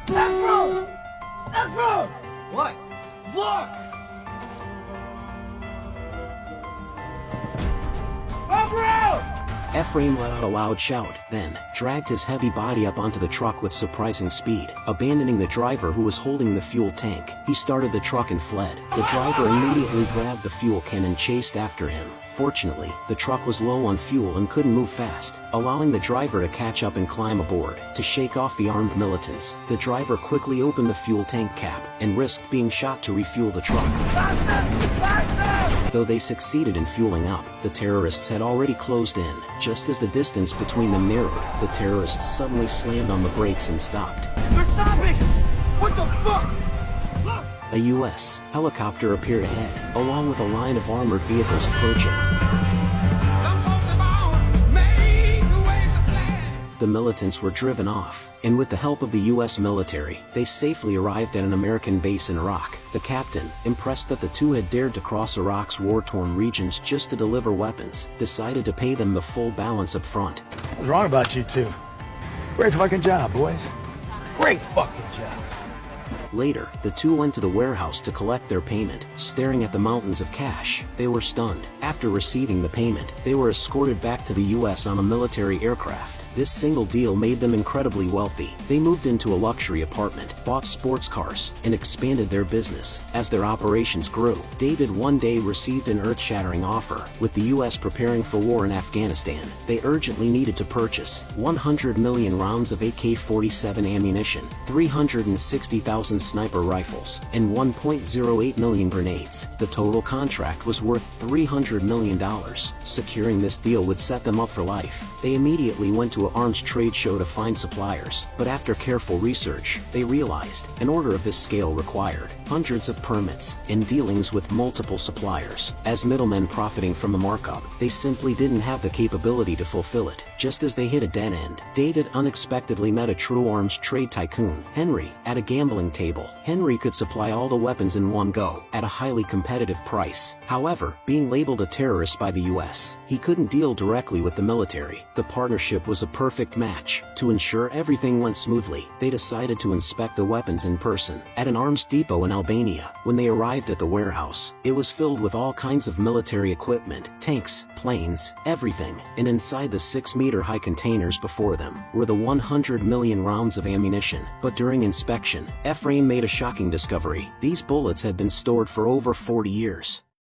Ephraim! Ephraim! What? Look! Ephraim! Ephraim let out a loud shout, then dragged his heavy body up onto the truck with surprising speed, abandoning the driver who was holding the fuel tank. He started the truck and fled. The driver immediately grabbed the fuel can and chased after him. Fortunately, the truck was low on fuel and couldn't move fast, allowing the driver to catch up and climb aboard. To shake off the armed militants, the driver quickly opened the fuel tank cap and risked being shot to refuel the truck. Though they succeeded in fueling up, the terrorists had already closed in. Just as the distance between them narrowed, the terrorists suddenly slammed on the brakes and stopped. They're stopping! What the fuck? Look! A U.S. helicopter appeared ahead, along with a line of armored vehicles approaching. The militants were driven off, and with the help of the U.S. military, they safely arrived at an American base in Iraq. The captain, impressed that the two had dared to cross Iraq's war-torn regions just to deliver weapons, decided to pay them the full balance up front. What's wrong about you two? Great fucking job, boys. Great fucking job. Later, the two went to the warehouse to collect their payment. Staring at the mountains of cash, they were stunned. After receiving the payment, they were escorted back to the U.S. on a military aircraft. This single deal made them incredibly wealthy. They moved into a luxury apartment, bought sports cars, and expanded their business. As their operations grew, David one day received an earth-shattering offer. With the U.S. preparing for war in Afghanistan, they urgently needed to purchase 100 million rounds of AK-47 ammunition, 360,000 sniper rifles, and 1.08 million grenades. The total contract was worth $300 million. Securing this deal would set them up for life. They immediately went to an arms trade show to find suppliers, but after careful research, they realized an order of this scale required hundreds of permits and dealings with multiple suppliers. As middlemen profiting from the markup, they simply didn't have the capability to fulfill it. Just as they hit a dead end, David unexpectedly met a true arms trade tycoon, Henry, at a gambling table. Henry could supply all the weapons in one go, at a highly competitive price. However, being labeled a terrorist by the US, he couldn't deal directly with the military. The partnership was a perfect match. To ensure everything went smoothly, they decided to inspect the weapons in person. At an arms depot in Albania, when they arrived at the warehouse, it was filled with all kinds of military equipment, tanks, planes, everything, and inside the 6-meter-high containers before them were the 100 million rounds of ammunition. But during inspection, Ephraim made a shocking discovery. These bullets had been stored for over 40 years.